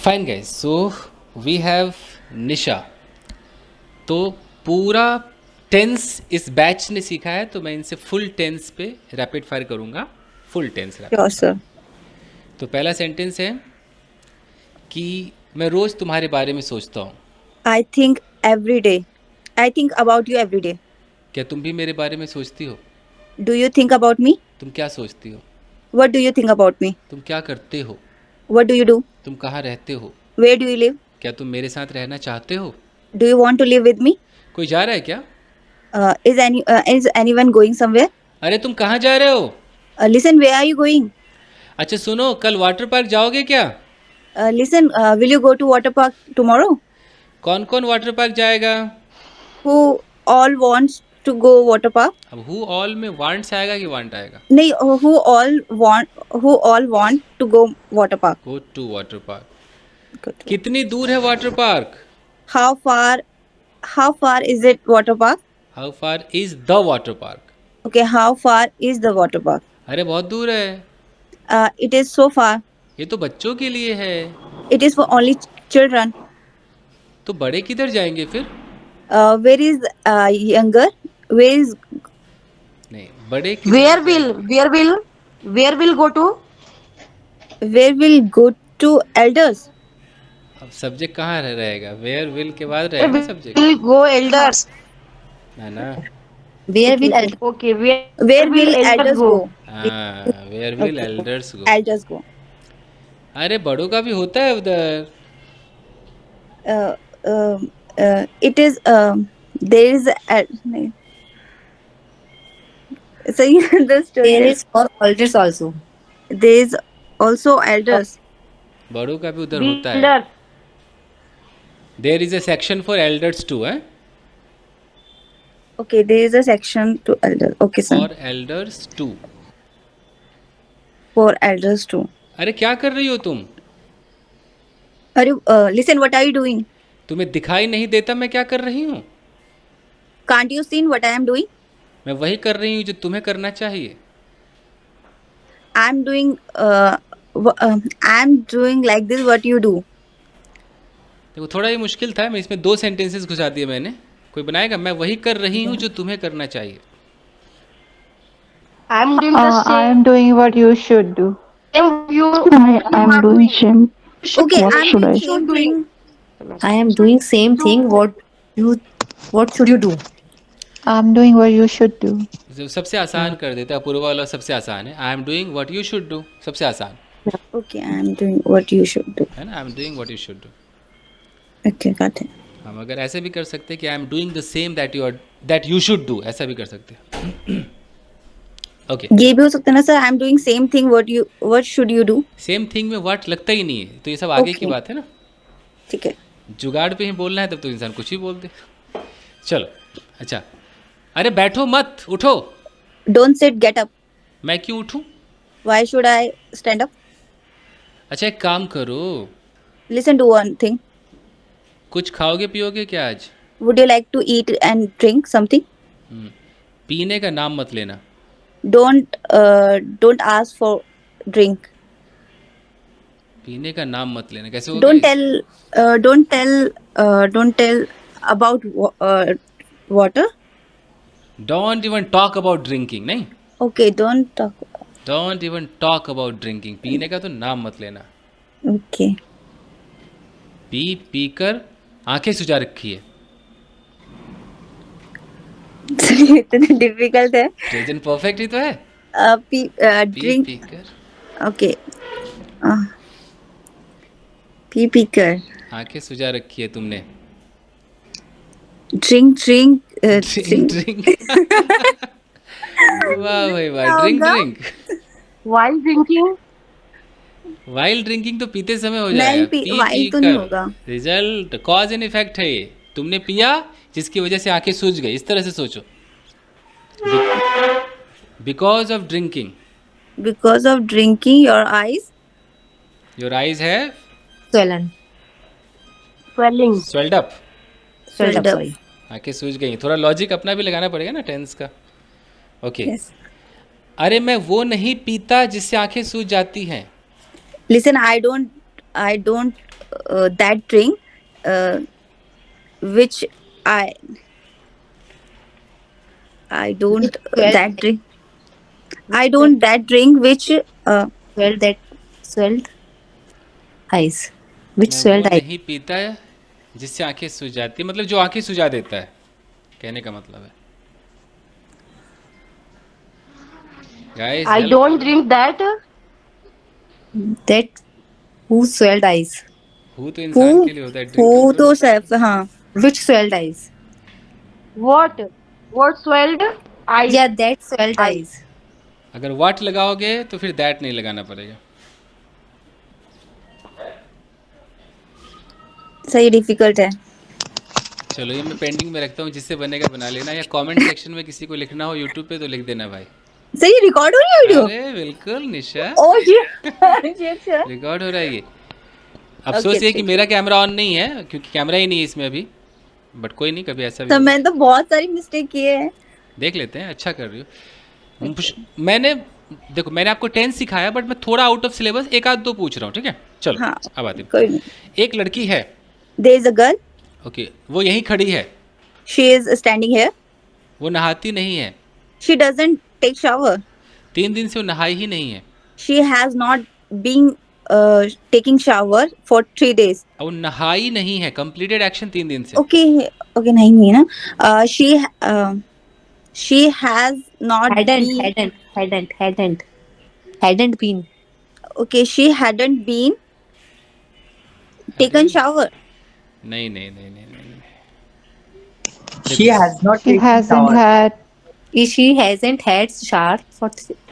Fine guys, so we have Nisha. तो पूरा tense इस बैच ने सीखा है, तो मैं इनसे फुल टेंस पे रैपिड फायर करूंगा। Full tense rapid Sure, fire. sir. तो पहला सेंटेंस है कि मैं रोज़ तुम्हारे बारे में सोचता हूँ। I think every day. I think about you every day. क्या तुम भी मेरे बारे में सोचती हो? Do you think about me? तुम क्या सोचती हो? What do you think about me? तुम क्या करते हो? What do you do? तुम कहाँ रहते हो? Where do you live? क्या तुम मेरे साथ रहना चाहते हो? Do you want to live with me? कोई जा रहा है क्या? Is anyone going somewhere? अरे तुम कहाँ जा रहे हो? Listen, where are you going? अच्छा सुनो, कल वाटर पार्क जाओगे क्या? Listen, will you go to water park tomorrow? कौन कौन वाटर पार्क जाएगा? Who all wants to go water park? अब हु ऑल में वांट्स आएगा कि वांट आएगा? नहीं, who all want to go water park? Go to water park. Good. कितनी दूर है water park? How far is it water park? How far is the water park? Okay, how far is the water park? अरे बहुत दूर है। It is so far. ये तो बच्चों के लिए है। It is for only children. तो बड़े किधर जाएंगे फिर? Where is younger? Where is नहीं, बड़े किधर Where will जाएंगे? where will go to? where will go to elders? अब सब्जेक्ट कहाँ रहेगा? वेयर विल के बाद रहेगा ना सब्जेक्ट। Will go elders. है ना? Where will Okay, where will elders go? हाँ, where will Okay. Elders go. Elders go. अरे बड़ों का भी होता है उधर। It is there is नहीं. So the story There is for elders also. there is also elders. बड़ों का भी उधर होता है। Elders. There is a section for elders too है। Okay, there is a section to elders. Okay, sir. For elders too. For elders too. अरे क्या कर रही हो तुम? Are you listen? What are you doing? तुम्हें दिखाई नहीं देता मैं क्या कर रही हूँ? Can't you see what I am doing? मैं वही कर रही हूँ जो तुम्हें करना चाहिए। I'm doing I'm doing like this. What you do? देखो थोड़ा ये मुश्किल था, मैं इसमें 2 सेंटेंसेस घुसा दिए मैंने। कोई बनाएगा? मैं वही कर रही हूँ जो तुम्हें करना चाहिए। I am doing the I same. am doing what you should do. You I am doing same. Okay, What I'm should doing I? same thing. I am doing same thing. What should you do? I am doing what you should do. जो सबसे आसान कर देता है, अपूर्वा वाला सबसे आसान है। I am doing what you should do, सबसे आसान Okay, I'm doing what you should do. है ना। I am doing what you should do. Okay, got it. हम अगर ऐसे भी कर सकते हैं कि I am doing the same that you should do, ऐसा भी कर सकते हैं। ओके, ये भी हो सकता है ना sir? I am doing same thing. What should you do? Same thing में व्हाट लगता ही नहीं है, तो ये सब आगे की Okay. बात है ना। ठीक है. जुगाड़ पे ही बोलना है तब तो इंसान कुछ ही बोल दे। चलो, अच्छा, अरे बैठो मत, उठो। Don't sit, get up. मैं क्यों उठूं? Why should I stand up? अच्छा एक काम करो, लिसन टू वन थिंग. कुछ खाओगे पियोगे क्या आज? Would you like to eat and drink something? पीने का नाम मत लेना। Don't ask for drink. पीने का नाम मत लेना, कैसे होगा? Don't tell about water. Don't even talk about drinking. नहीं, okay, don't talk. Don't even talk about drinking. पीने का तो नाम मत लेना। ओके. पी कर आंखें सुजा रखी है। इतना डिफिकल्ट है. प्रेजेंट परफेक्ट ही तो है। ड्रिंक. पी कर ओके. पी कर आंखें सुजा रखी है तुमने। ड्रिंक ड्रिंक वाह भाई वाह, ड्रिंक होगा? Drink. while drinking. Wild drinking तो पीते समय हो नहीं, जाएगा। while तो नहीं होगा. रिजल्ट कॉज एंड इफेक्ट है ये। तुमने पिया जिसकी वजह से आंखें सूज गई, इस तरह से सोचो। Because of drinking because of drinking your eyes. Your eyes है Swollen. Swelling. Swelled up. Swelled up. up. Sorry. आंखें सूज गई। थोड़ा लॉजिक अपना भी लगाना पड़ेगा ना टेंस का। ओके। Yes. अरे मैं वो नहीं पीता जिससे आंखें सूज जाती हैं। Listen, I don't I don't that drink uh, which I I don't Swelled, that drink. I don't that drink which swelled that swelled eyes. Which मैं वो swelled eyes? नहीं पीता है जिससे आंखें सूज जाती, मतलब जो आंखें सुजा देता है, कहने का मतलब है। गाइस I हेल्प don't करो। drink that. That who swelled eyes? Who तो who इंसान के लिए होता है, ड्रिंक who तो तो सिर्फ हाँ Which swelled eyes? What? What swelled? Eyes. Yeah, that swelled Eyes. eyes. अगर वाट लगाओगे तो फिर दैट नहीं लगाना पड़ेगा। सही डिफिकल्ट है। चलो ये मैं पेंडिंग में रखता हूँ, जिससे बनेगा बना लेना, या कमेंट सेक्शन में किसी को लिखना हो यूट्यूब पे तो लिख देना भाई। सही रिकॉर्ड हो रही है वीडियो? अरे बिल्कुल निशा, ओ जी अच्छा रिकॉर्ड हो रहा है ये। ओके अफसोस ये कि ठीक मेरा कैमरा ऑन नहीं है, क्योंकि कैमरा ही नहीं है इसमें अभी, बट कोई नहीं, कभी ऐसा भी तो होगा। मैंने तो बहुत सारी मिस्टेक किए हैं। देख लेते हैं, अच्छा कर रही हो। मैंने देखो, मैंने आपको टेंस सिखाया, बट मैं थोड़ा आउट ऑफ सिलेबस एक आध दो पूछ रहा हूँ, ठीक है? चलो हाँ अब आते हैं। कोई नहीं। एक लड़की है, there is a girl, okay, वो यहीं खड़ी है, शी इज स्टैंडिंग हियर, वो नहाती नहीं है, शी डजंट टेक शावर, 3 दिन से वो नहाई ही नहीं है, she has not been taking shower for 3 days। और वो नहाई नहीं है, कंप्लीटेड एक्शन 3 दिन से। ओके ओके नहीं है ना। She has not been Hadn't been. Okay she hadn't been taken shower। नहीं नहीं नहीं नहीं नहीं, नहीं। She has not She taken hasn't shower. had. She hasn't had shower for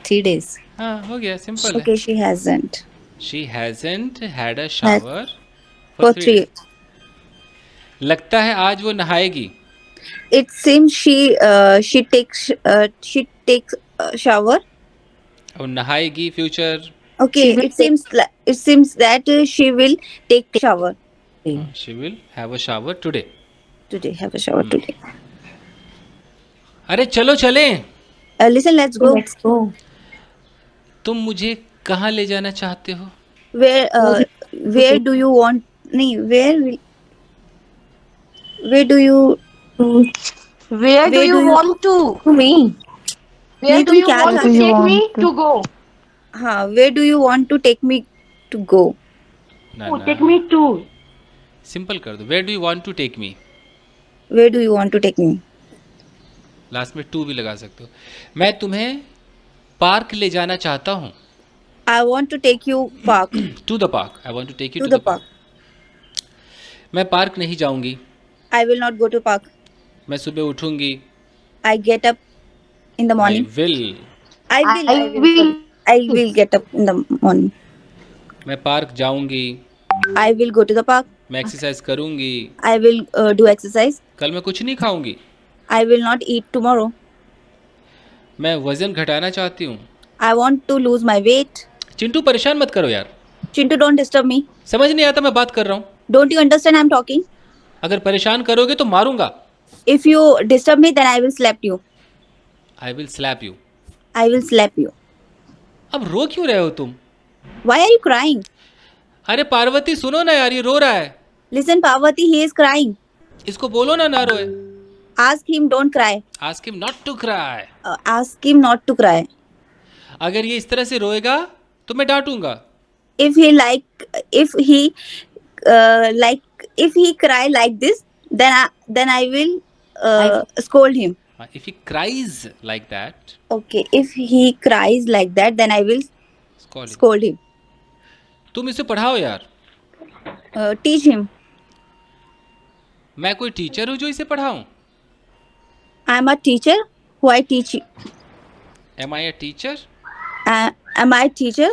3 days. हाँ हो गया, सिंपल है। Okay she hasn't she hasn't had a shower for for 3 3। days। लगता है आज वो नहाएगी, It seems she takes shower। और नहाएगी future, Okay, She will it seems that she will take shower she will have a shower today. today. Have a shower today. अरे चलो चलें, Listen, let's go. Let's go. तुम मुझे कहाँ ले जाना चाहते हो? Where do you want? नहीं, where do you? Where do you want to? To me. Where नहीं, do तुम you क्या want to चाहते हो? take me to go? हाँ, where do you want to take me to go? ना Oh, ना, take me to. Simple कर दो, where do you want to take me, Where do you want to take me? Last में to भी लगा सकते हो। मैं तुम्हें पार्क ले जाना चाहता हूँ, I want to take you park. To the park, I want to take you To to the the पार्क। मैं पार्क नहीं जाऊंगी, I will not go to park. मैं सुबह उठूंगी, I get up in the I morning. Will, I will get up in the morning. मैं park जाऊंगी, I will go to the park. मैं exercise करूंगी, I will do exercise. कल मैं कुछ नहीं खाऊंगी, I will not eat tomorrow. मैं वजन घटाना चाहती हूँ। I want to lose my weight. Chintu परेशान मत करो यार, Chintu, don't disturb me. समझ नहीं आता मैं बात कर रहा हूँ। Don't you understand I'm talking? अगर परेशान करोगे तो मारूंगा, If you disturb me, then I will slap you. I will slap you. I will slap you. अब रो क्यों रहे हो तुम? Why are you crying? अरे पार्वती सुनो ना यार, ये रो रहा है, Listen, Parvati, he is crying. इसको बोलो ना ना रोए। Ask him, don't cry. Ask him not to cry. Ask him not to cry. अगर ये इस तरह से रोएगा तो मैं डांटूंगा। If he cry like this, then I will scold him. If he cries like that, Okay, if he cries like that, then I will scold him. तुम इसे पढ़ाओ यार, Teach him. मैं कोई टीचर हूँ जो इसे पढ़ाऊँ? I am a teacher who I teach. Am I a teacher? Am I a teacher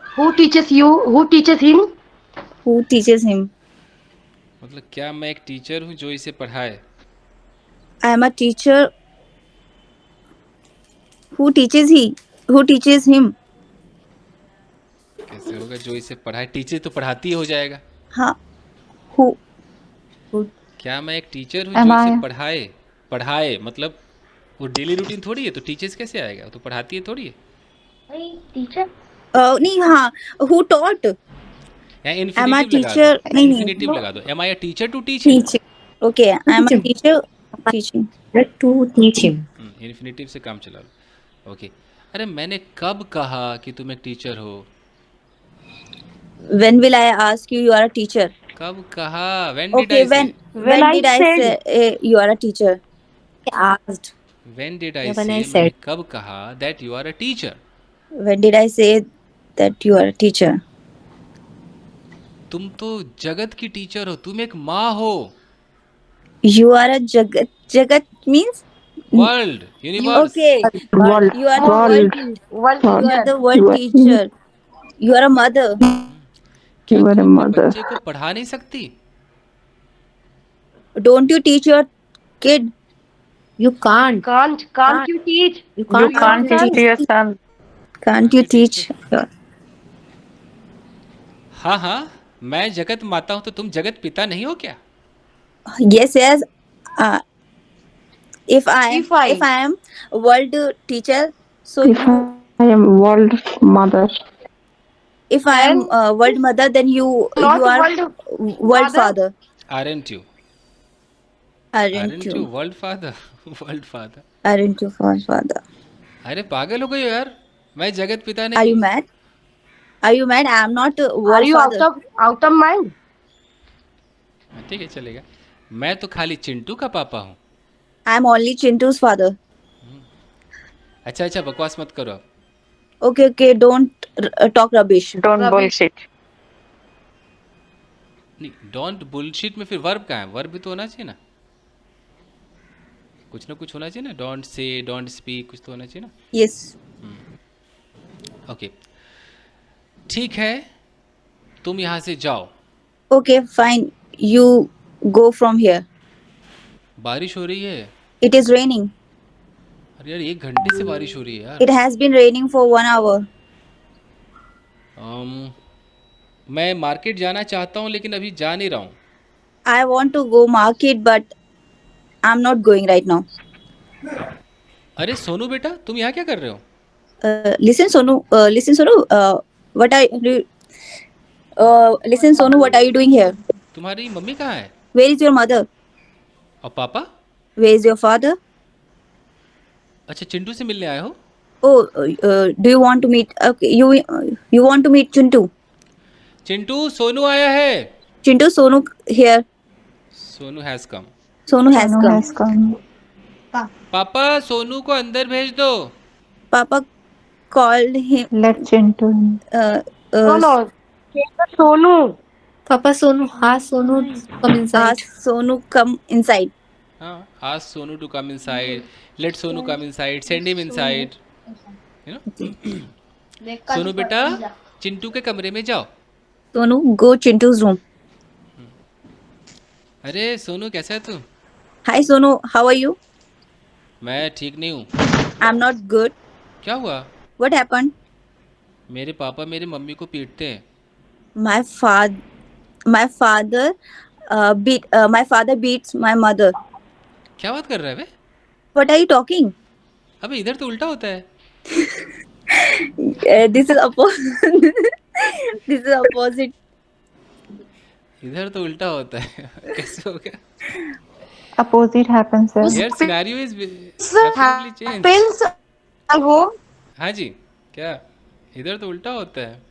Who teaches you? Who teaches him? who teaches him? मतलब क्या मैं एक टीचर हूँ जो इसे पढ़ाए? I am a teacher who teaches him. कैसे होगा जो इसे पढ़ाए? टीचर तो पढ़ाती ही हो जाएगा। हाँ, who क्या मैं एक टीचर हूँ Am जो इसे I? पढ़ाए मतलब वो डेली रूटीन थोड़ी है, तो टीचर्स कैसे आएगा? वो तो पढ़ाती है थोड़ी है। Teacher. नहीं हाँ, who taught? या Am I इन्फिनेटिव लगा teacher? दो, नहीं नहीं. इन्फिनेटिव लगा दो, am I a teacher to teach him. Teach Okay, am teach I him. teacher teaching? To teach him. Infinitive से काम चला लो। ओके, अरे मैंने कब कहा कि तुम एक टीचर हो? When will I ask you are a teacher? कब कहा? व्हेन डिड Okay, आई से? when I did I said say you are a teacher? I asked. When did I Yeah, when से, I मैंने said. कब कहा that you are a teacher? When did I say that you are a teacher? तुम तो जगत की teacher हो, तुम एक माँ हो। You are a Jagat. Jagat means world, universe. okay. World. You are the World. world You are teacher. the world You are- teacher. You are a mother. क्या You are तुम a अपने mother. बच्चे को पढ़ा नहीं सकती? Don't you teach your kid? You can't. Can't you teach? You You can't. can't son. teach your son. Can't you teach your? हाँ हाँ, मैं जगत माता हूँ तो तुम जगत पिता नहीं हो क्या? Yes, yes. Uh, if If I- I am world teacher, so If you I am world mother, if I am world mother, then you Not you are world world father. father. Aren't you, Aren't aren't you you? World father? World father? Aren't you world father? अरे पागल हो गई हो यार, मैं जगत पिता Are नहीं। you mad? Are you mad? I am not a Are world you father. out of mind? ठीक है, चलेगा। मैं तो खाली चिंटू का पापा हूँ। I am only Chintu's father. अच्छा अच्छा, बकवास मत करो आप। Okay, okay. Don't talk rubbish. don't Rubbish. bullshit. नहीं, डोंट बुलशिट में फिर वर्ब कहाँ है? वर्ब भी तो होना चाहिए ना, कुछ ना कुछ होना चाहिए ना। डोंट से, डोंट स्पीक, कुछ तो होना चाहिए ना। Yes. ओके, ठीक है, तुम यहाँ से जाओ। Okay, fine. You go from here. बारिश हो रही है। It is raining. अरे यार, 1 घंटे से बारिश हो रही है यार। It has been raining for 1 hour. मैं मार्केट जाना चाहता हूँ लेकिन अभी जा नहीं रहा हूँ। I want to go market, but I'm not going right now. अरे सोनू बेटा, तुम यहाँ क्या कर रहे हो? Listen, Sonu. Listen, Sonu. What are you? Listen, Sonu. What are you doing here? तुम्हारी मम्मी कहाँ है? Where is your mother? और पापा? Where is your father? अच्छा, चिंटू से मिलने आए हो? Oh, do you want to meet? Okay, you want to meet Chintu? Chintu, Sonu आया है। Chintu, Sonu here. Sonu has come. Sonu has Sonu come. has come. पापा, सोनू को अंदर भेज दो। Papa called him. Let Chintu in. No. Sonu. Papa Sonu, ask Sonu to come inside. Ask Sonu come inside. हाँ, ask Sonu to come inside, let Sonu come inside, send him inside, you know. Sonu बेटा, चिंटू के कमरे में जाओ। Sonu, go Chintu's room. अरे सोनू, कैसा है तू? Hi, Sonu. How are you? मैं ठीक नहीं हूँ। I'm not good. क्या हुआ? What happened? मेरे पापा मेरी मम्मी को पीटते हैं। My father beats my mother. क्या बात कर रहा है बे? What are you talking? अबे इधर तो उल्टा होता है। This is this is opposite. इधर तो उल्टा होता है। कैसे हो गया? Opposite happens, sir. यार scenario is absolutely change. Happens at home. हाँ जी, क्या? इधर तो उल्टा होता है।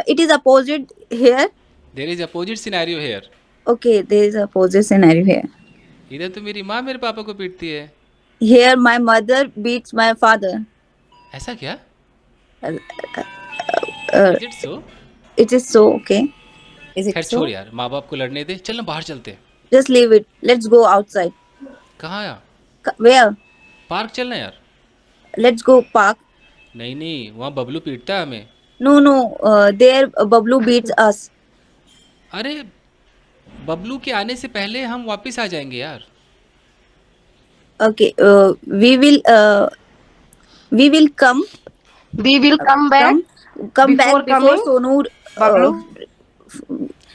It is opposite here. There is opposite scenario here. Okay, there is opposite scenario here. इधर तो मेरी माँ मेरे पापा को पीटती है। Here my mother beats my father. ऐसा क्या? Uh, is it so? it is so okay. Is खैर it छोड़ so? यार, माँ बाप को लड़ने दे, चल ना बाहर चलते हैं। Just leave it. Let's go outside. कहाँ यार? Where? पार्क चलना यार। Let's go park. नहीं नहीं, वहाँ बबलू पीटता है हमें। No. There Bablu beats us. अरे बबलू के आने से पहले हम वापस आ जाएंगे यार। Okay. We will come We will come back. come Before back before coming, Sonu. Bablu.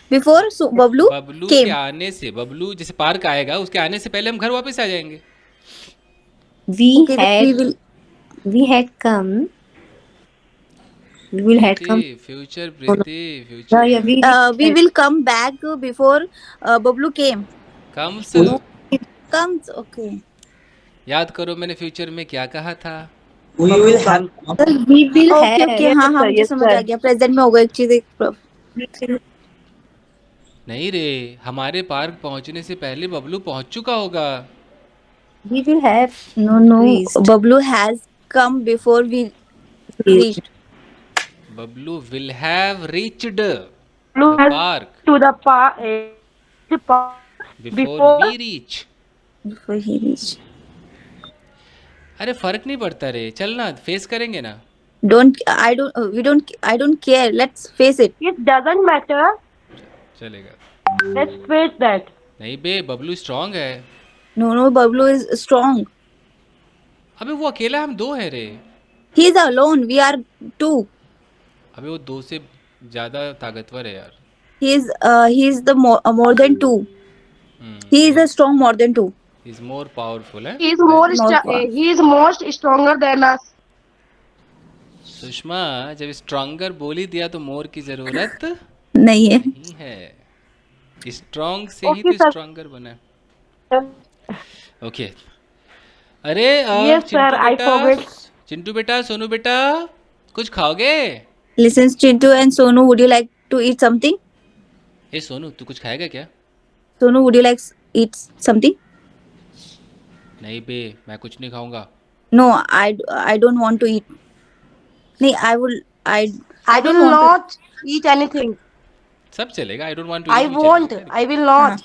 Before Bablu Bablu came. के आने से, बबलू जैसे पार्क आएगा उसके आने से पहले हम घर वापस आ जाएंगे। We Okay, then we had will. we had come We will head come. Future No, Preeti yeah, future yeah. We will come back before Bablu came. Comes No, Comes. Okay. याद करो मैंने फ्यूचर में क्या कहा था We Bablu will have comes. sir, we will Okay, have. okay. Yes हाँ हाँ sir, मुझे yes समझ आ sir. गया, प्रेजेंट में होगा एक चीज नहीं रे हमारे पार्क पहुंचने से पहले बबलू पहुंच चुका होगा We will have No, reached. Bablu has come before we Reached. reached. Bablu will have reached Bablu the has park to the park before before. We reach Before he reached. अरे फर्क नहीं पड़ता रे चलना फेस करेंगे ना Don't I don't we don't I don't care. Let's face it. It doesn't matter. चलेगा Let's face that. नहीं बे बबलू स्ट्रांग है No, Bablu is strong. अबे वो अकेला हम दो हैं रे He is alone. We are two. अबे वो दो से ज़्यादा ताकतवर है यार He is the more than two. He is a strong more than two. Is more powerful है He is more More power. he is most stronger than us. Sushma जब स्ट्रांगर बोल ही दिया तो मोर की जरूरत नहीं है. नहीं है स्ट्रांग से ही Okay, तो sir. स्ट्रांगर बना ओके अरे Yes sir, I forget. Chintu बेटा सोनू बेटा कुछ खाओगे Listen, Chintu and Sonu, would you like to eat something? ए सोनू तू कुछ खाएगा क्या Sonu, would you like eat something? नहीं बे मैं कुछ नहीं खाऊंगा No, I don't want to eat. नहीं, I I don't will want to. not eat anything. सब चलेगा I don't want I won't. I will not.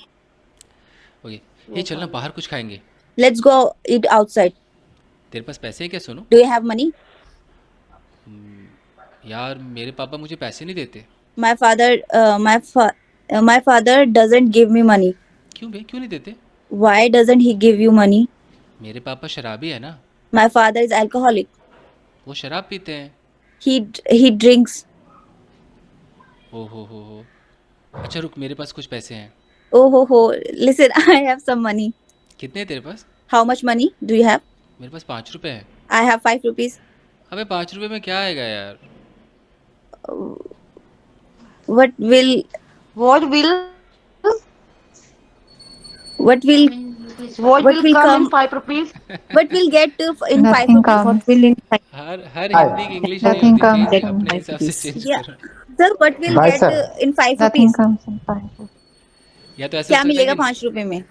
Okay ये चलना बाहर कुछ खाएंगे Let's go eat outside. तेरे पास पैसे हैं क्या Sonu Do you have money? यार मेरे पापा मुझे पैसे नहीं देते My father doesn't give me money. क्यों बे क्यों नहीं देते Why doesn't he give you money? मेरे पापा शराबी है ना My father is alcoholic. वो शराब पीते हैं He drinks. ओ हो अच्छा रुक मेरे पास कुछ पैसे हैं Oh ho. Listen, I have some money. कितने हैं तेरे पास How much money do you have? मेरे पास 5 रुपए हैं I have 5 rupees. अबे 5 रुपए में क्या आएगा यार What will What will what will what will will come in come? 5 rupees? What will get in 5 Nothing rupees? comes. What will in her Hi. Hindi की इंग्लिश नहीं Nothing होती comes चेंज in अपने 5 हिसाब से rupees. Change Yeah. करो Sir, what will Bye, get sir. in 5 Nothing rupees? comes in 5. या तो ऐसे क्या हो सकता मिलेगा है कि 5 रुपए में?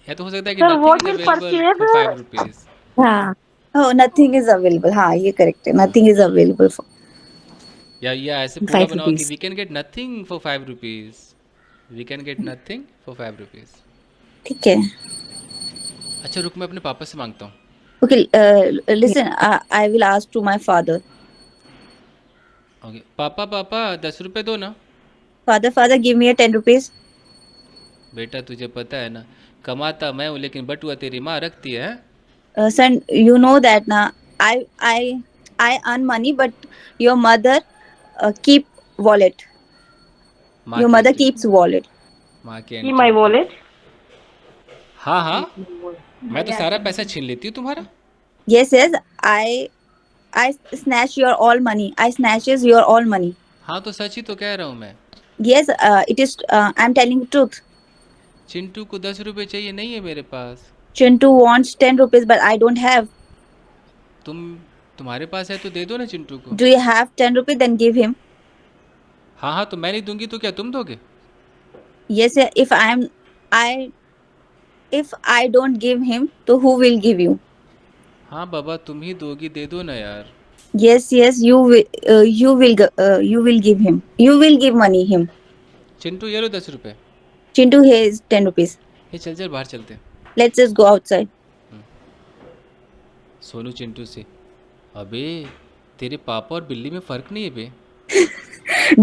या तो हो सकता है कि Sir, what nothing is will available for 5 rupees हाँ Oh, nothing is available. हाँ, ये correct है. Nothing is available for. या ऐसे पूरा 5 बनाओ कि rupees. We can get nothing for 5 rupees we can get nothing for 5 rupees ठीक है. अच्छा रुक मैं अपने पापा से मांगता हूँ Okay, listen. I will ask to my father. Okay पापा पापा 10 रुपए दो ना Father, give me a 10 rupees. बेटा तुझे पता है ना कमाता मैं हूँ लेकिन बटुआ तेरी माँ रखती है Son, you know that na. I earn money, but your mother keep wallet. माँ Your की mother एंटी keeps wallet. माँ की See my एंटी wallet. हाँ हाँ मैं तो सारा पैसा छीन लेती हूँ तुम्हारा Yes. I snatch your all money. I snatches your all money. हाँ तो सच ही तो कह रहा हूँ मैं Yes. It is. I'm telling the truth. Chintu को 10 रुपए चाहिए नहीं है मेरे पास Chintu wants 10 rupees, but I don't have. तुम्हारे पास है तो दे दो ना चिंटू को Do you have 10 rupees? Then give him. हाँ हाँ तो मैं नहीं दूंगी तो क्या तुम दोगे Yes. If I don't give him, so who will give you? हाँ बाबा तुम ही दोगी दे दो ना यार Yes. You will give him. You will give money him. Chintu ये लो 10 रुपए Chintu, here is 10 rupees. ये चल चल बाहर चलते हैं Let's just go outside. Sonu Chintu से अबे तेरे पापा और बिल्ली में फर्क नहीं है बे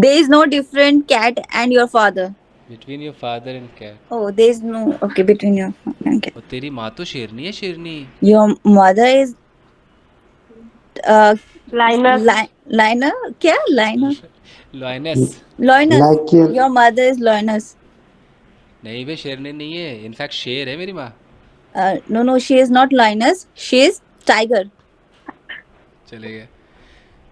There is no different cat and your father. Between your father and cat Oh, there is no. Okay, between your father and cat. और तेरी माँ तो शेरनी है शेरनी Your mother is. Linus. Liner? क्या? Liner? Lioness Loinus. Like your Your mother is Loinus. नहीं बे शेरनी नहीं है इनफैक्ट शेर है मेरी माँ No, she is not Loinus. She is tiger. चले गए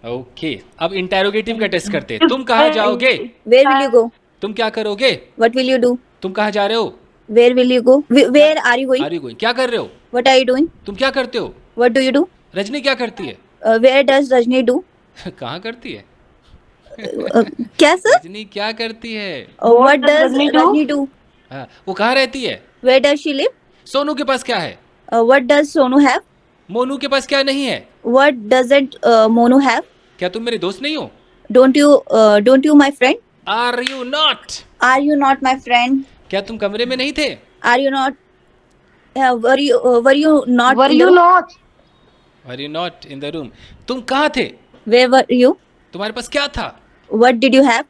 ओके, अब इंटेरोगेटिव का टेस्ट करते हैं। तुम कहाँ जाओगे? Where will you go? तुम क्या करोगे? What will you do? तुम कहाँ जा रहे हो? Where will you go? Where are you going? Are you going? क्या कर रहे हो? What are you doing? तुम क्या करते हो? What do you do? Rajni क्या करती है? Where does Rajni do? कहाँ करती है? क्या sir? रजनी क्या करती है? What does Rajni do? Rajni do? हाँ, वो कहाँ रहती है? Where does she live? Sonu के पास क्या है? What does Sonu have? Monu के पास क्या नहीं है? What doesn't Monu have? क्या तुम मेरे दोस्त नहीं हो? Don't you my friend? Are you not? Are you not my friend? क्या तुम कमरे में नहीं थे? Are you not? Were you not? Were in the you room? not? Are you not in the room? तुम कहाँ थे? Where were you? तुम्हारे पास क्या था? What did you have?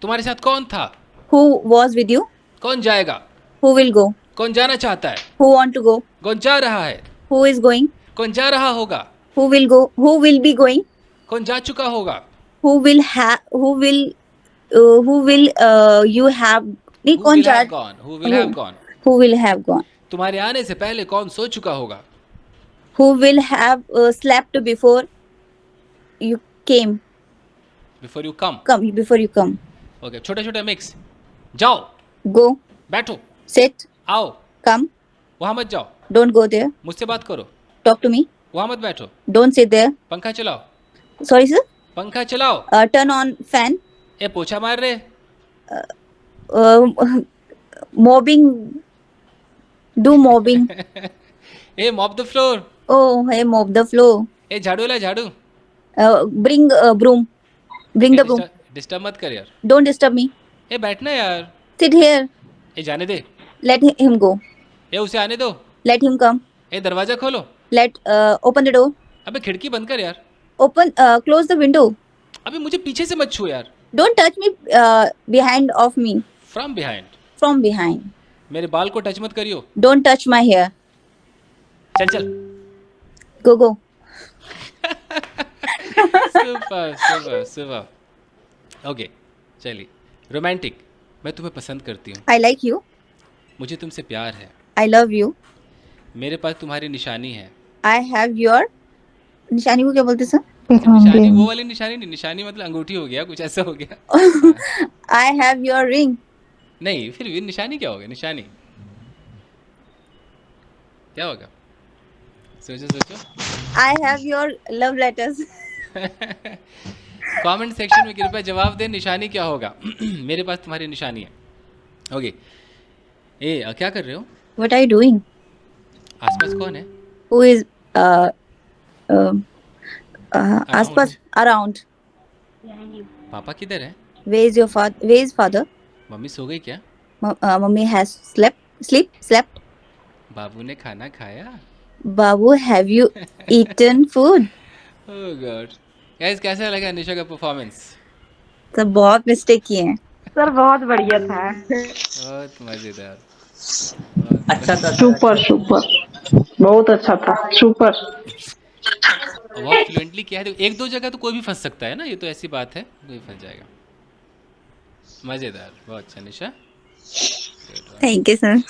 तुम्हारे साथ कौन था? Who was with you? कौन जाएगा? Who will go? कौन जाना चाहता है? Who want to go? कौन जा रहा है? Who is going? कौन जा रहा होगा? Who will go? Who will be going? कौन जा चुका होगा? Who will have? Who will you have? नहीं Who कौन will जा? have gone? Who will have gone? Who will have gone? तुम्हारे आने से पहले कौन सो चुका होगा? Who will have slept before you came? Before you come. Before you come. Okay, छोटा छोटा मिक्स। जाओ, Go. बैठो, Sit. आओ, Come. वहां मत जाओ, Don't go there. मुझसे बात करो, Talk to me. वहां मत बैठो, Don't sit there. पंखा चलाओ, Sorry, sir. पंखा चलाओ, Turn on fan. ए पोछा मार रहे, Mobbing. Do mobbing. A mop the floor, Oh, hey, mop the floor. ए झाड़ू ला झाड़ू, Bring broom. Bring the broom. Disturb मत कर यार, Don't disturb me. ए बैठना यार, Sit here. ए जाने दे, Let him go. ए उसे आने दो, Let him come. ए दरवाजा खोलो, Let open the door. अबे खिड़की बंद कर यार, Open. Close the window. अबे मुझे पीछे से मत छू यार, Don't touch me behind of me. From behind, From behind. मेरे बाल को टच मत करियो, Don't touch my hair. चल चल। Go go. Super super super. Okay, चलिए, रोमांटिक, मैं तुम्हें पसंद करती हूँ, I like you. मुझे तुमसे प्यार है, I love you. मेरे पास तुम्हारी निशानी है। I have your. निशानी को क्या बोलते सर? निशानी वो वाली निशानी नहीं, निशानी मतलब अंगूठी हो गया, कुछ ऐसा हो गया। I have your ring. नहीं, फिर भी निशानी क्या होगा? निशानी क्या होगा? सोचो सोचो। I have your love letters. Comment section में कृपया जवाब दें, निशानी क्या होगा? मेरे पास तुम्हारी निशानी है। ओके, ए क्या कर रहे हो? What are you doing? आसपास कौन है? Who is आसपास around? पापा किधर है? Where is your father? Where is father? Mummy सो गई क्या? Mummy has slept. बाबू ने खाना खाया? Babu, have you eaten food? Oh God. Guys, कैसा लगा निशा का परफॉर्मेंस? तो बहुत मिस्टेक किए हैं। सर बहुत बढ़िया था। बहुत मजेदार। अच्छा था। सुपर सुपर, बहुत अच्छा था, सुपर। बहुत फ्लुएंटली किया है। देखो, एक दो जगह तो कोई भी फंस सकता है ना, ये तो ऐसी बात है, कोई फंस जाएगा। मजेदार, बहुत अच्छा निशा। Thank you sir.